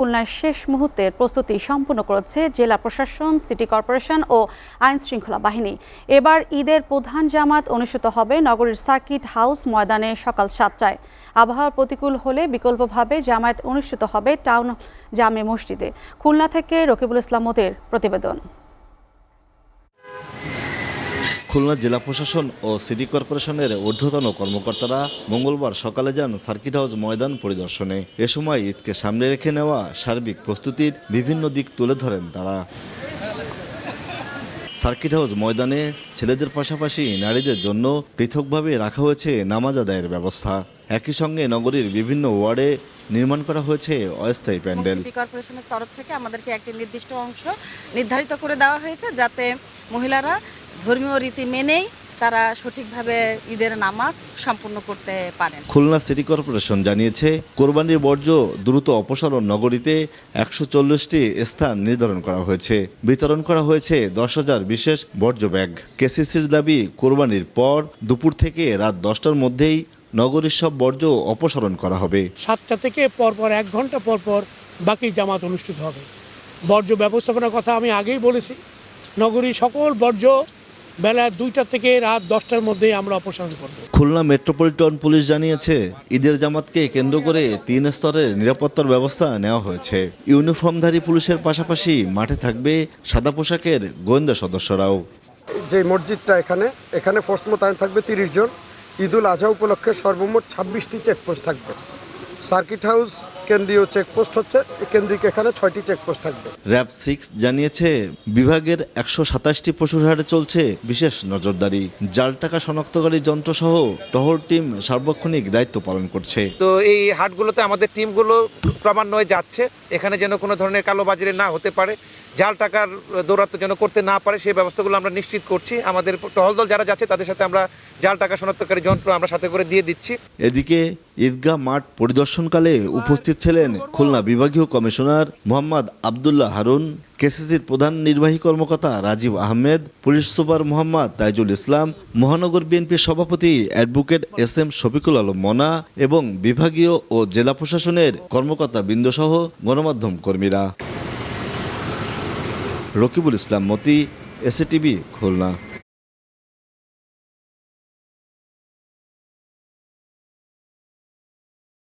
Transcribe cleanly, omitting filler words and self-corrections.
খুলনায় শেষ মুহূর্তের প্রস্তুতি সম্পূর্ণ করেছে জেলা প্রশাসন, সিটি কর্পোরেশন ও আইন শৃঙ্খলা বাহিনী। এবার ঈদের প্রধান জামাত অনুষ্ঠিত হবে নগরীর সার্কিট হাউস ময়দানে সকাল ৭টায়। আবহাওয়া প্রতিকূল হলে বিকল্পভাবে জামায়াত অনুষ্ঠিত হবে টাউন জামে মসজিদে। খুলনা থেকে রকিবুল ইসলাম মতির প্রতিবেদন। খুলনা জেলা প্রশাসন ও সিটি কর্পোরেশনের ঊর্ধ্বতন কর্মকর্তারা মঙ্গলবার সকালে যান সার্কিট হাউস ময়দান পরিদর্শনে। এ সময় ঈদকে সামনে রেখে নেওয়া সার্বিক প্রস্তুতির বিভিন্ন দিক তুলে ধরেন তারা। সার্কিট হাউস ময়দানে ছেলেদের পাশাপাশি নারীদের জন্য পৃথকভাবে রাখা হয়েছে নামাজ আদায়ের ব্যবস্থা। একই সঙ্গে নগরীর বিভিন্ন ওয়ার্ডে নির্মাণ করা হয়েছে অস্থায়ী প্যান্ডেল। সিটি কর্পোরেশনের তরফ থেকে আমাদেরকে একটি নির্দিষ্ট অংশ নির্ধারিত করে দেওয়া হয়েছে, যাতে মহিলারা ধর্মীয় রীতি মেনেই তারা সঠিকভাবে ঈদের নামাজ সম্পূর্ণ করতে পারেন। খুলনা সিটি কর্পোরেশন জানিয়েছে, কোরবানির বর্জ্য দ্রুত অপসারণ নগরীতে ১৪০টি স্থান নির্ধারণ করা হয়েছে। বিতরণ করা হয়েছে ১০,০০০ বিশেষ বর্জ্য ব্যাগ। কেসিসির দাবি, কোরবানির পর দুপুর থেকে রাত ১০টার মধ্যেই নগরীর সব বর্জ্য অপসারণ করা হবে। ৭টা থেকে পরপর ১ ঘন্টা পরপর বাকি জামাত অনুষ্ঠিত হবে। বর্জ্য ব্যবস্থাপনার কথা আমি আগেই বলেছি। নগরীর সকল বর্জ্য বেলা ২টা থেকে রাত ১০টার মধ্যে আমরা অপসারণ করব। খুলনা মেট্রোপলিটন পুলিশ জানিয়েছে, ঈদের জামাতকে কেন্দ্র করে ৩ স্তরের নিরাপত্তার ব্যবস্থা নেওয়া হয়েছে। ইউনিফর্মধারী পুলিশের পাশাপাশি মাঠে থাকবে সাদা পোশাকের গোয়েন্দা সদস্যরাও। যে মসজিদটা এখানে ফোর্স মোতায়েন থাকবে ৩০ জন। ঈদুল আজহা উপলক্ষে সর্বমোট ২৬টি চেকপোস্ট থাকবে। সার্কিট হাউস কেন্দ্রীয় চেকপোস্ট হচ্ছে, কেন্দ্রিক এখানে 6টি চেকপোস্ট থাকবে। র‍্যাব 6 জানিয়েছে, বিভাগের ১২৭টি পশুর হাটে চলছে বিশেষ নজরদারি। জাল টাকা শনাক্তকারী যন্ত্রসহ টহল টিম সার্বক্ষণিক দায়িত্ব পালন করছে। তো এই হাটগুলোতে আমাদের টিমগুলো ক্রমান্বয়ে যাচ্ছে, এখানে যেন কোনো ধরনের কালোবাজারি না হতে পারে, জাল টাকার দৌরাত্ম্য যেন করতে না পারে, সেই ব্যবস্থাগুলো আমরা নিশ্চিত করছি। আমাদের টহল দল যারা যাচ্ছে তাদের সাথে আমরা জাল টাকা শনাক্তকারী যন্ত্র আমরা সাথে করে দিয়ে দিচ্ছি। এদিকে ঈদগাহ মাঠ পরিদর্শনকালে উপস্থিত ছিলেন খুলনা বিভাগীয় কমিশনার মোহাম্মদ আবদুল্লাহ হারুন, কেসিসির প্রধান নির্বাহী কর্মকর্তা রাজীব আহমেদ, পুলিশ সুপার মোহাম্মদ তাইজুল ইসলাম, মহানগর বিএনপির সভাপতি অ্যাডভোকেট SM শফিকুল আলম মনা এবং বিভাগীয় ও জেলা প্রশাসনের কর্মকর্তা বৃন্দসহ গণমাধ্যম কর্মীরা। রকিবুল ইসলাম মতি, SATV, খুলনা।